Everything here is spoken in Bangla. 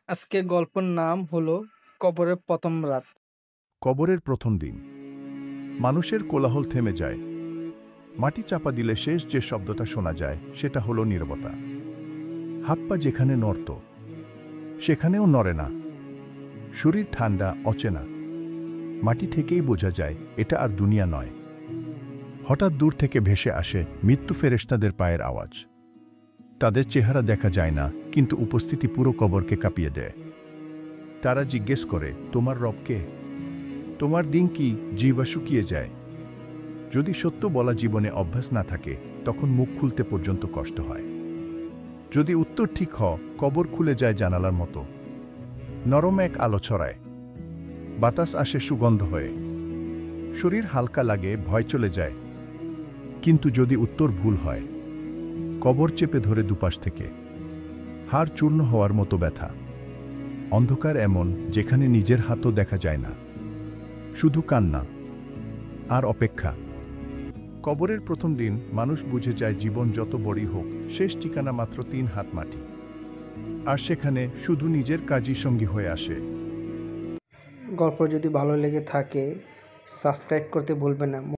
আজকে গল্পের নাম হলো কবরের প্রথম রাত। কবরের প্রথম দিন মানুষের কোলাহল থেমে যায়। মাটি চাপা দিলে শেষ যে শব্দটা শোনা যায় সেটা হলো নীরবতা। হাত পা যেখানে নড়ত সেখানেও নড়ে না। শরীর ঠান্ডা, অচেনা। মাটি থেকেই বোঝা যায় এটা আর দুনিয়া নয়। হঠাৎ দূর থেকে ভেসে আসে মৃত্যু ফেরেশতাদের পায়ের আওয়াজ। তাদের চেহারা দেখা যায় না, কিন্তু উপস্থিতি পুরো কবরকে কাঁপিয়ে দেয়। তারা জিজ্ঞেস করে, তোমার রব কে? তোমার দিন কি? জিহ্বা শুকিয়ে যায়। যদি সত্য বলা জীবনে অভ্যাস না থাকে, তখন মুখ খুলতে পর্যন্ত কষ্ট হয়। যদি উত্তর ঠিক কবর খুলে যায় জানালার মতো। নরম এক আলো ছড়ায়, বাতাস আসে সুগন্ধ হয়ে, শরীর হালকা লাগে, ভয় চলে যায়। কিন্তু যদি উত্তর ভুল হয়, কবর চেপে ধরে দুপাশ থেকে, হাড় চূর্ণ হওয়ার মতো ব্যথা। অন্ধকার এমন, যেখানে নিজের হাতও দেখা যায় না, শুধু কান্না আর অপেক্ষা। কবরের প্রথম দিন মানুষ বুঝে যায় জীবন যত বড়ই হোক, শেষ ঠিকানা মাত্র 3 হাত মাটি। আর সেখানে শুধু নিজের কাজই সঙ্গী হয়ে আসে। গল্প যদি ভালো লেগে থাকে সাবস্ক্রাইব করতে ভুলবেন না।